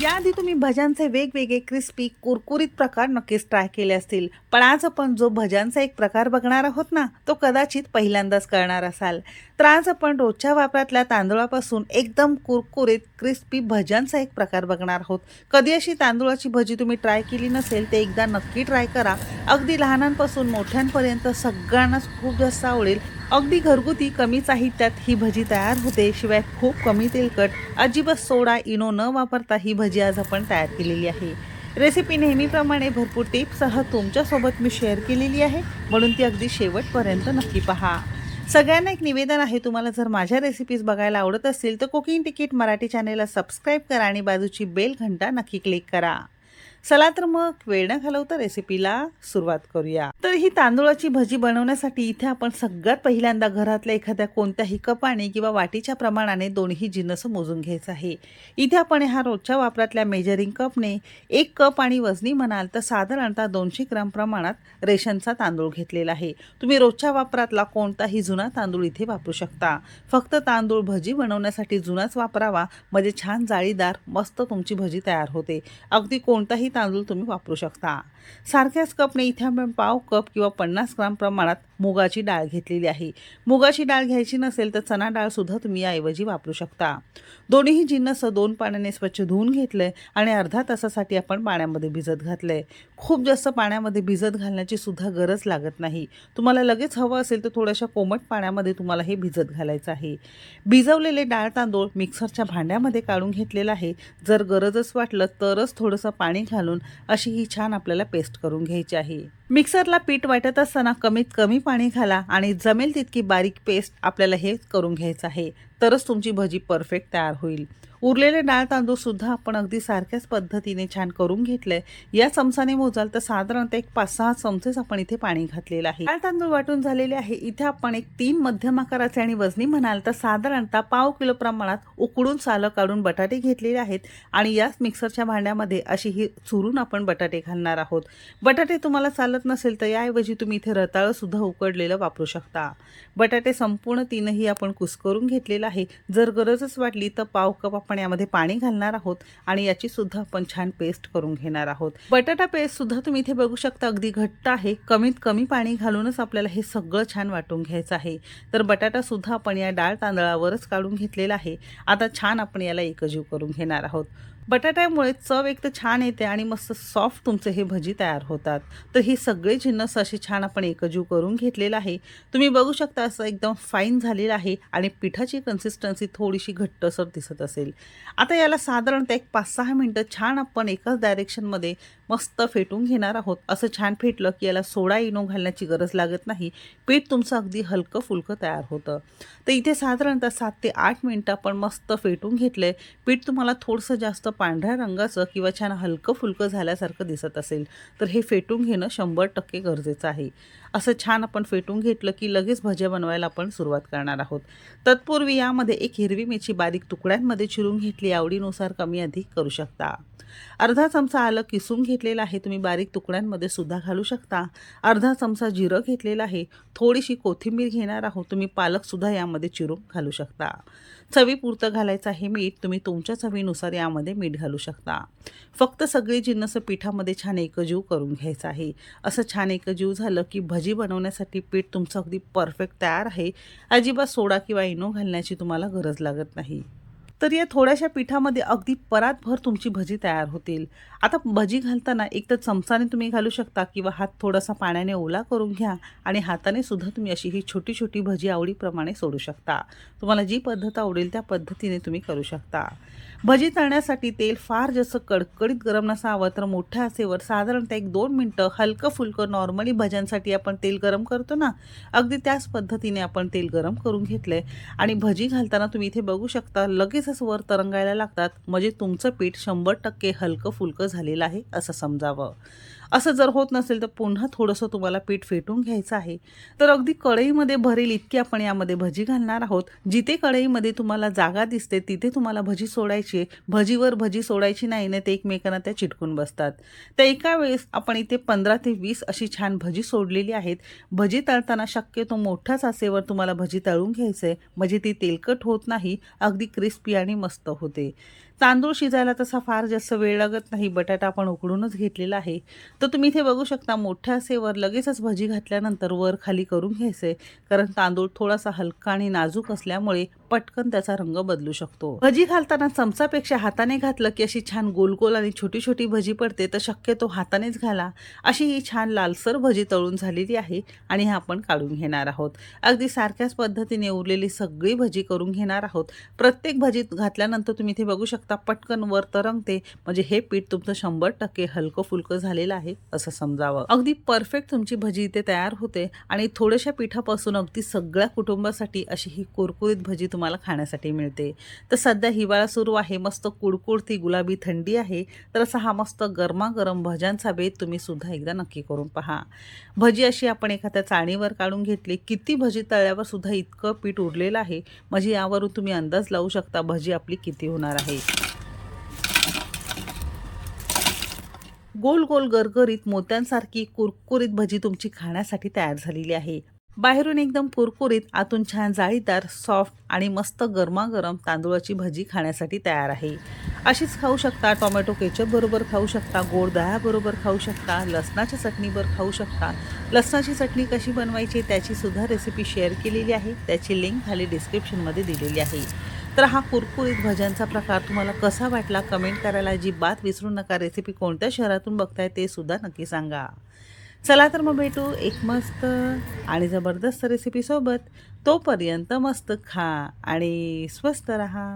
याआधी तुम्ही भज्यांचे वेगवेगळे क्रिस्पी कुरकुरीत प्रकार नक्कीच ट्राय केले असतील, पण आज आपण जो भज्यांचा एक प्रकार बघणार आहोत ना, तो कदाचित पहिल्यांदाच करणार असाल. तर आज आपण रोजच्या वापरातल्या तांदूळापासून एकदम कुरकुरीत क्रिस्पी भज्यांचा एक प्रकार बघणार आहोत. कधी अशी तांदूळाची भजी तुम्ही ट्राय केली नसेल ते एकदा नक्की ट्राय करा. अगदी लहानांपासून मोठ्यांपर्यंत सगळ्यांनाच खूप जास्त आवडेल. अगदी घरगुती कमी साहित्यात ही भजी तयार होते, शिवाय खूप कमी तेलकट, अजिबात सोडा इनो न वापरता ही भजी आज आपण तयार केलेली आहे. रेसिपी नेहमीप्रमाणे भरपूर टिप्ससह तुमच्यासोबत मी शेअर केलेली आहे, म्हणून ती अगदी शेवटपर्यंत नक्की पहा. सगळ्यांना एक निवेदन आहे, तुम्हाला जर माझ्या रेसिपीज बघायला आवडत असतील तर कुकिंग तिकीट मराठी चॅनेलला सबस्क्राईब करा आणि बाजूची बेल घंटा नक्की क्लिक करा. चला तर मग वेळ न घालवता रेसिपीला सुरुवात करूया. तर ही तांदूळाची भजी बनवण्यासाठी इथे आपण सगळ्यात पहिल्यांदा घरातल्या एखाद्या कोणत्याही कपाने किंवा वाटीच्या प्रमाणाने दोन्ही जिन्नस मोजून घ्यायचं आहे. इथे आपण ह्या रोजच्या वापरातल्या मेजरिंग कपने 1 कप आणि वजनी म्हणाल तर साधारणतः 200 ग्राम प्रमाणात रेशनचा तांदूळ घेतलेला आहे. तुम्ही रोजच्या वापरातला कोणताही जुना तांदूळ इथे वापरू शकता. फक्त तांदूळ भजी बनवण्यासाठी जुनाच वापरावा, म्हणजे छान जाळीदार मस्त तुमची भजी तयार होते. अगदी कोणताही तांदूळ तुम्ही वापरू शकता. सारख्याच कपने इथे आपण पाव कप किंवा 50 ग्राम प्रमाणात मुगाची डाळ घेतलेली आहे. मुगाची डाळ घ्यायची नसेल तर चणा डाळ सुद्धा तुम्ही याऐवजी वापरू शकता. दोन्ही जिन्नस 2 पाण्याने स्वच्छ धुवून घेतले आणि अर्धा तासासाठी आपण पाण्यामध्ये भिजत घातले. खूप जास्त पाण्यामध्ये भिजत घालण्याची सुद्धा गरज लागत नाही. तुम्हाला लगेच हवं असेल तर थोड्याशा कोमट पाण्यामध्ये तुम्हाला हे भिजत घालायचं आहे. भिजवलेले डाळ तांदूळ मिक्सरच्या भांड्यामध्ये काढून घेतलेला आहे. जर गरजच वाटलं तरच थोडंसं पाणी घालून अशी ही छान आपल्याला पेस्ट करून घ्यायची आहे. मिक्सरला पीठ वाटत असताना कमीत कमी पाणी घाला आणि जमेल तितकी बारीक पेस्ट आपल्याला हे करून घ्यायचं आहे. तरच तुमची भजी परफेक्ट तयार होईल. उरलेले डाळ तांदूळ सुद्धा आपण अगदी सारख्याच पद्धतीने छान करून घेतलंय. या चमचाने मोजाल तर साधारणतः एक 5-6 चमचेच आपण इथे पाणी घातलेलं आहे. डाळ तांदूळ वाटून झालेले आहे. इथे आपण एक 3 मध्यम आकाराचे आणि वजनी म्हणाल तर साधारणतः पाव किलो प्रमाणात उकडून सालं काढून बटाटे घेतलेले आहेत आणि याच मिक्सरच्या भांड्यामध्ये अशी ही चुरून आपण बटाटे घालणार आहोत. बटाटे तुम्हाला चालत नसेल तर याऐवजी तुम्ही इथे रताळं सुद्धा उकडलेलं वापरू शकता. बटाटे संपूर्ण तीनही आपण कुस्करून घेतलेलं आहे. जर गरजच वाटली तर पाव कप आपण यामध्ये पाणी घालणार आहोत आणि याची सुद्धा आपण छान पेस्ट करून घेणार आहोत. बटाटा पेस्ट सुद्धा तुम्ही इथे बघू शकता अगदी घट्ट आहे. कमीत कमी पाणी घालूनच आपल्याला हे सगळं छान वाटून घ्यायचं आहे. तर बटाटा सुद्धा आपण या डाळ तांदळावरच काढून घेतलेला आहे. आता छान आपण याला एकजीव करून घेणार आहोत. बटाट्यामुळे चव एक तर छान येते आणि मस्त सॉफ्ट तुमचे हे भजी तयार होतात. तर ही सगळे जिन्नस अशी छान आपण एकजीव करून घेतलेला आहे. तुम्ही बघू शकता असं एकदम फाईन झालेलं आहे आणि पिठाची कन्सिस्टन्सी थोडीशी घट्टसर दिसत असेल. आता याला साधारणतः एक 5-6 मिनटं छान आपण एकाच डायरेक्शनमध्ये मस्त फेटून घेणार आहोत. असं छान फेटलं की याला सोडा इनो घालण्याची गरज लागत नाही. पीठ तुमचं अगदी हलकं फुलकं तयार होतं. तर इथे साधारणतः 7 ते 8 मिनटं आपण मस्त फेटून घेतलंय. पीठ तुम्हाला थोडंसं जास्त पांढऱ्या रंगाचं किंवा छान हलकं फुलकं झाल्यासारखं दिसत असेल तर हे फेटून घेणं 100% गरजेचं आहे. असं छान आपण फेटून घेतलं की लगेच भज्या बनवायला आपण सुरुवात करणार आहोत. तत्पूर्वी यामध्ये एक हिरवी मिरची बारीक तुकड्यांमध्ये चिरून घेतली. आवडीनुसार कमी अधिक करू शकता. अर्धा चमचा आलं किसून घेतलेलं आहे, तुम्ही बारीक तुकड्यांमध्ये सुद्धा घालू शकता. अर्धा चमचा जिरं घेतलेलं आहे. थोडीशी कोथिंबीर घेणार आहोत. तुम्ही पालक सुद्धा यामध्ये चिरून घालू शकता. चवीपुरतं घालायचं आहे मीठ. तुम्ही तुमच्या चवीनुसार यामध्ये मीठ घालू शकता. फक्त सगळे जिन्नस पिठामध्ये छान एकजीव करून घ्यायचं आहे. असं छान एकजीव झालं की भजी बनवण्यासाठी पीठ तुमचं अगदी परफेक्ट तयार आहे. अजिबात सोडा किंवा इनो घालण्याची तुम्हाला गरज लागत नाही. तर या थोड्याशा पिठामध्ये अगदी परातभर तुमची भजी तयार होतील. आता भजी घालताना एक तर चमचाने तुम्ही घालू शकता किंवा हात थोडासा पाण्याने ओला करून घ्या आणि हाताने सुद्धा तुम्ही अशी ही छोटी छोटी भजी आवडीप्रमाणे सोडू शकता. तुम्हाला जी पद्धत आवडेल त्या पद्धतीने तुम्ही करू शकता. भजी तळण्यासाठी तेल फार जास्त कडकडीत गरम नसावं, तर मोठ्या आचेवर साधारणतः 1-2 मिनटं हलकं फुलकं नॉर्मली भज्यांसाठी आपण तेल गरम करतो ना, अगदी त्याच पद्धतीने आपण तेल गरम करून घेतलंय आणि भजी घालताना तुम्ही इथे बघू शकता लगेचच वर तरंगायला लागतात, म्हणजे तुमचं पीठ 100% हलकं फुलकं झालेलं आहे असं समजावं. असं जर होत नसेल तर पुन्हा थोडंसं तुम्हाला पीठ फेटून घ्यायचं आहे. तर अगदी कढईमध्ये भरेल इतकी आपण यामध्ये भजी घालणार आहोत. जिथे कढईमध्ये तुम्हाला जागा दिसते तिथे तुम्हाला भजी सोडायची आहे. भजीवर भजी सोडायची नाही, नाही ते एकमेकांना त्या चिटकून बसतात. तर एका वेळेस आपण इथे 15 ते 20 अशी छान भजी सोडलेली आहेत. भजी तळताना शक्यतो मोठ्याच आचेवर तुम्हाला भजी तळून घ्यायचं आहे, म्हणजे ती तेलकट होत नाही, अगदी क्रिस्पी आणि मस्त होते. तांदूळ शिजायला तसा फार जास्त वेळ लागत नाही. बटाटा आपण उकडूनच घेतलेला आहे. तर तुम्ही इथे बघू शकता मोठ्या आचेवर लगेचच भजी घातल्यानंतर वर खाली करून घ्यायचं आहे, कारण तांदूळ थोडासा हलका आणि नाजूक असल्यामुळे पटकन त्याचा रंग बदलू शकतो. भजी घालताना चमचापेक्षा हाताने घातलं की अशी छान गोल आणि छोटी छोटी भजी पडते, तर शक्यतो हातानेच घाला. अशी ही छान लालसर भजी तळून झालेली आहे आणि हे आपण काढून घेणार आहोत. अगदी सारख्याच पद्धतीने उरलेली सगळी भजी करून घेणार आहोत. प्रत्येक भजीत घातल्यानंतर तुम्ही इथे बघू शकता पटकन वर तरंगते, म्हणजे हे पीठ तुमचं 100% हलकं फुलकं झालेलं आहे असं समजावं. अगदी परफेक्ट तुमची भजी इथे तयार होते आणि थोड्याशा पिठापासून अगदी सगळ्या कुटुंबासाठी अशी ही कुरकुरीत भजी तुम्हाला खाण्यासाठी मिळते. तर सध्या हिवाळा सुरू आहे, मस्त कुडकुडती गुलाबी थंडी आहे, तर असा हा मस्त गरमागरम भज्यांचा बेत तुम्ही सुद्धा एकदा नक्की करून पहा. भजी अशी आपण एखाद्या चाळणीवर काढून घेतली. किती भजी तळल्यावर सुद्धा इतकं पीठ उरलेलं आहे, म्हणजे यावरून तुम्ही अंदाज लावू शकता भजी आपली किती होणार आहे. गोल गरगरीत मोत्यांसारखी कुरकुरीत भजी तुमची खाण्यासाठी तयार झालेली आहे. बाहेरून एकदम कुरकुरीत, आतून छान जाळीदार, सॉफ्ट आणि मस्त गरमागरम तांदूळाची भजी खाण्यासाठी तयार आहे. अशीच खाऊ शकता, टोमॅटो केचप बरोबर खाऊ शकता, गोड दह्याबरोबर खाऊ शकता, लसणाच्या चटणीवर खाऊ शकता. लसणाची चटणी कशी बनवायची त्याची सुद्धा रेसिपी शेअर केलेली आहे, त्याची लिंक खाली डिस्क्रिप्शनमध्ये दिलेली आहे. तर हा कुरकुरीत भज्यांचा प्रकार तुम्हाला कसा वाटला कमेंट करायला अजिबात विसरू नका. रेसिपी कोणत्या शहरातून बघताय ते सुद्धा नक्की सांगा. चला तर मग भेटू एक मस्त आणि जबरदस्त रेसिपीसोबत. तोपर्यंत मस्त खा आणि स्वस्त रहा.